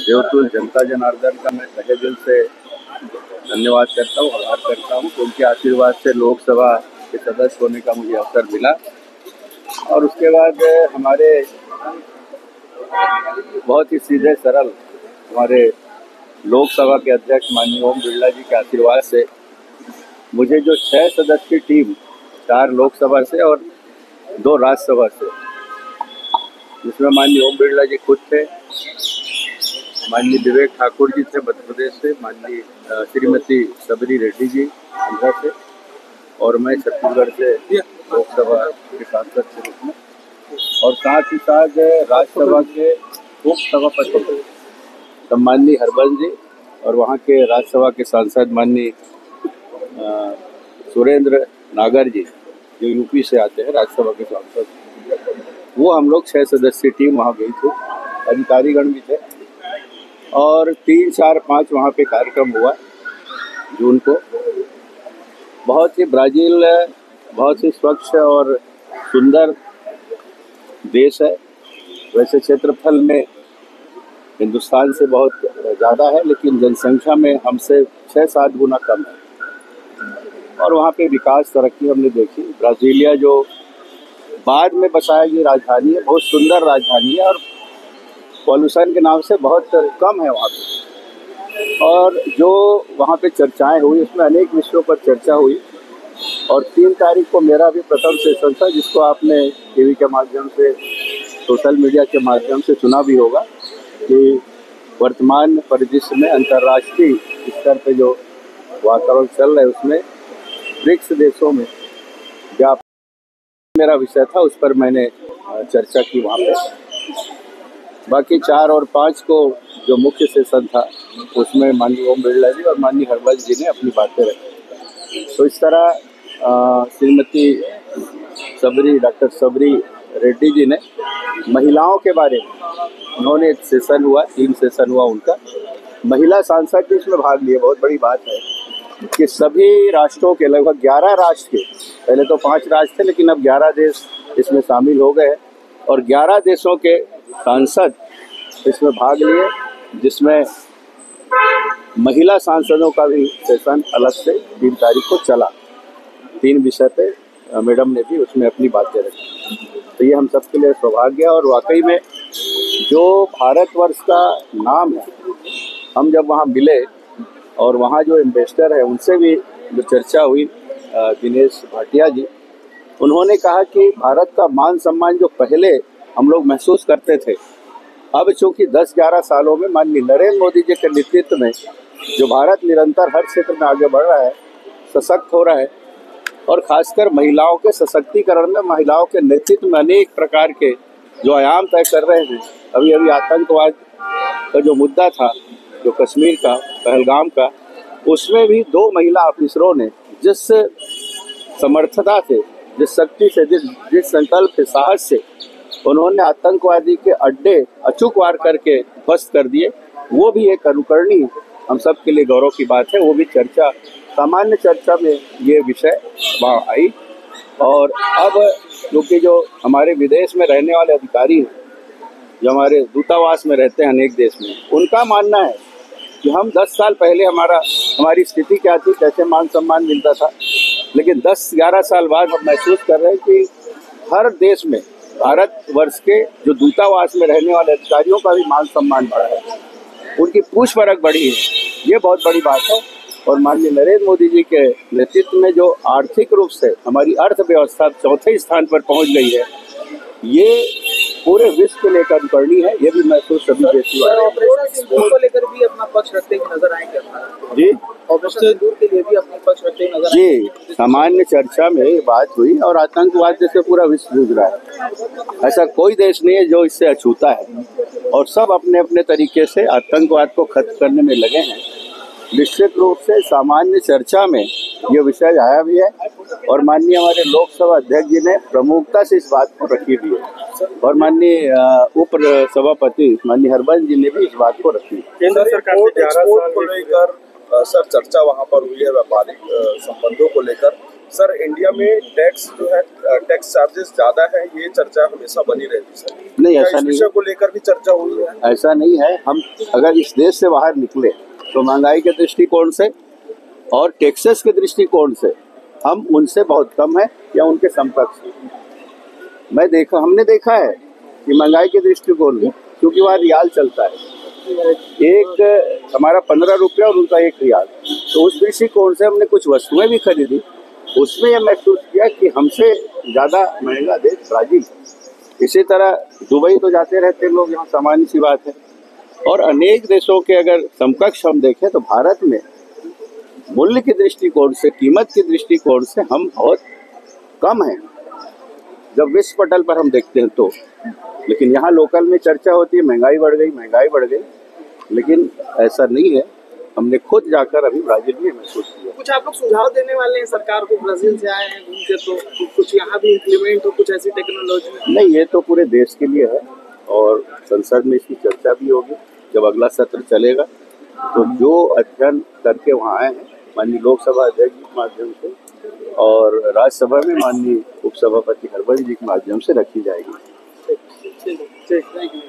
देवतुल जनता जनार्दन का मैं तहे दिल से धन्यवाद करता हूँ, आभार करता हूँ कि उनके आशीर्वाद से लोकसभा के सदस्य होने का मुझे अवसर मिला। और उसके बाद हमारे बहुत ही सीधे सरल हमारे लोकसभा के अध्यक्ष माननीय ओम बिरला जी के आशीर्वाद से मुझे जो 6 सदस्य की टीम, 4 लोकसभा से और 2 राज्यसभा से, जिसमें माननीय ओम बिरला जी खुद थे, माननीय विवेक ठाकुर जी थे मध्य प्रदेश से, माननीय श्रीमती सबरी रेड्डी जी आंध्रा से, और मैं छत्तीसगढ़ से लोकसभा के सांसद के रूप में, और साथ ही साथ राज्यसभा के उप सभापति सम्माननीय हरबंस जी और वहाँ के राज्यसभा के सांसद माननीय सुरेंद्र नागर जी जो यूपी से आते हैं राज्यसभा के सांसद, वो हम लोग 6 सदस्यीय टीम वहाँ गई थी। अधिकारीगण भी थे और 3, 4, 5 वहाँ पे कार्यक्रम हुआ जून को। बहुत ही ब्राज़ील बहुत ही स्वच्छ और सुंदर देश है। वैसे क्षेत्रफल में हिंदुस्तान से बहुत ज़्यादा है, लेकिन जनसंख्या में हमसे 6-7 गुना कम है। और वहाँ पे विकास तरक्की हमने देखी। ब्राज़ीलिया जो बाद में बसाई गई राजधानी है, बहुत सुंदर राजधानी है और पॉल्यूशन के नाम से बहुत कम है वहाँ पे। और जो वहाँ पे चर्चाएं हुई उसमें अनेक विषयों पर चर्चा हुई। और 3 तारीख को मेरा भी प्रथम सेशन था, जिसको आपने टीवी के माध्यम से, सोशल मीडिया के माध्यम से सुना भी होगा कि वर्तमान परिदृश्य में अंतर्राष्ट्रीय स्तर पे जो वातावरण चल रहा है उसमें ब्रिक्स देशों में व्यापार मेरा विषय था, उस पर मैंने चर्चा की वहाँ पे। बाकी 4 और 5 को जो मुख्य सेशन था उसमें माननीय ओम बिरला जी और माननीय हरबंस जी ने अपनी बातें रखी। तो इस तरह श्रीमती डॉक्टर सबरी रेड्डी जी ने महिलाओं के बारे में, उन्होंने एक सेशन हुआ, 3 सेशन हुआ उनका, महिला सांसद भी इसमें भाग लिए। बहुत बड़ी बात है कि सभी राष्ट्रों के लगभग 11 राष्ट्र के, पहले तो 5 राष्ट्र थे लेकिन अब 11 देश इसमें शामिल हो गए और 11 देशों के सांसद इसमें भाग लिए, जिसमें महिला सांसदों का भी सेशन अलग से 3 तारीख को चला। 3 विषय पे मैडम ने भी उसमें अपनी बातें रखी। तो ये हम सबके लिए सौभाग्य। और वाकई में जो भारतवर्ष का नाम है, हम जब वहाँ मिले और वहाँ जो एम्बेसडर है उनसे भी जो चर्चा हुई, दिनेश भाटिया जी, उन्होंने कहा कि भारत का मान सम्मान जो पहले हम लोग महसूस करते थे, अब चूँकि 10-11 सालों में माननीय नरेंद्र मोदी जी के नेतृत्व में जो भारत निरंतर हर क्षेत्र में आगे बढ़ रहा है, सशक्त हो रहा है, और खासकर महिलाओं के सशक्तिकरण में, महिलाओं के नेतृत्व में अनेक प्रकार के जो आयाम तय कर रहे हैं। अभी आतंकवाद का जो मुद्दा था, जो कश्मीर का, पहलगाम का, उसमें भी 2 महिला ऑफिसरों ने जिस समर्थता से, जिस शक्ति से, जिस संकल्प से, साहस से उन्होंने आतंकवादी के अड्डे अचूक वार करके ध्वस्त कर दिए, वो भी एक अनुकरणीय, हम सब के लिए गौरव की बात है। वो भी चर्चा, सामान्य चर्चा में ये विषय वहाँ आई। और अब क्योंकि जो हमारे विदेश में रहने वाले अधिकारी हैं, जो हमारे दूतावास में रहते हैं अनेक देश में, उनका मानना है कि हम 10 साल पहले हमारी स्थिति क्या थी, कैसे मान सम्मान मिलता था, लेकिन 10-11 साल बाद हम महसूस कर रहे हैं कि हर देश में भारतवर्ष के जो दूतावास में रहने वाले अधिकारियों का भी मान सम्मान बढ़ा है, उनकी पूछ परख बढ़ी है। ये बहुत बड़ी बात है। और माननीय नरेंद्र मोदी जी के नेतृत्व में जो आर्थिक रूप से हमारी अर्थव्यवस्था 4थे स्थान पर पहुंच गई है, ये पूरे विश्व के लिए अनुकरणीय है। ये भी महसूस सभी देशवासी ऑपरेशन को लेकर भी अपना पक्ष रखते हुए नजर आएंगे जी, ऑपरेशन सिंदूर के लिए भी अपना पक्ष रखते हुए नजर जी। सामान्य चर्चा में ये बात हुई और आतंकवाद जैसे पूरा विश्व जूझ रहा है, ऐसा कोई देश नहीं है जो इससे अछूता है, और सब अपने अपने तरीके से आतंकवाद को खत्म करने में लगे हैं। निश्चित रूप से सामान्य चर्चा में ये विषय आया भी है और माननीय हमारे लोकसभा अध्यक्ष जी ने प्रमुखता से इस बात को रखी भी है, और माननीय उप सभापति माननीय हरबंस जी ने भी इस बात को रखी। केंद्र सरकार ने 11 साल को लेकर सर चर्चा वहां पर हुई है, व्यापारिक संबंधों को लेकर, सर इंडिया में टैक्स जो है टैक्स चार्जेस ज्यादा है, ये चर्चा हमेशा बनी रहती सर। नहीं, क्या ऐसा इस नहीं विषय को लेकर भी चर्चा हुई है? ऐसा नहीं है। हम अगर इस देश से बाहर निकले तो महंगाई के दृष्टिकोण से और टैक्सेस के दृष्टिकोण से हम उनसे बहुत कम है या उनके समकक्ष। हमने देखा है कि महंगाई के दृष्टिकोण में, क्योंकि वहाँ रियाल चलता है, एक हमारा 15 रुपया और उनका 1 रियाल, तो उस दृष्टिकोण से हमने कुछ वस्तुएं भी खरीदी। उसमें यह महसूस किया कि हमसे ज़्यादा महंगा देश ब्राजील। इसी तरह दुबई तो जाते रहते लोग, यहाँ सामान्य सी बात है। और अनेक देशों के अगर समकक्ष हम देखें तो भारत में मूल्य के दृष्टिकोण से, कीमत के दृष्टिकोण से हम बहुत कम हैं जब विश्व पटल पर हम देखते हैं तो। लेकिन यहाँ लोकल में चर्चा होती है महंगाई बढ़ गई, महंगाई बढ़ गई, लेकिन ऐसा नहीं है। हमने खुद जाकर अभी ब्राजील में महसूस किया। कुछ आप लोग सुझाव देने वाले हैं सरकार को, ब्राजील से आए हैं घूम के, तो कुछ यहाँ भी इम्प्लीमेंट हो कुछ ऐसी टेक्नोलॉजी? नहीं, ये तो पूरे देश के लिए है और संसद में इसकी चर्चा भी होगी। जब अगला सत्र चलेगा तो जो अध्ययन करके वहाँ आए हैं माननीय लोकसभा अध्यक्ष के माध्यम से और राज्यसभा में माननीय उपसभापति हरवंश जी के माध्यम से रखी जाएगी। ठीक है, थैंक यू।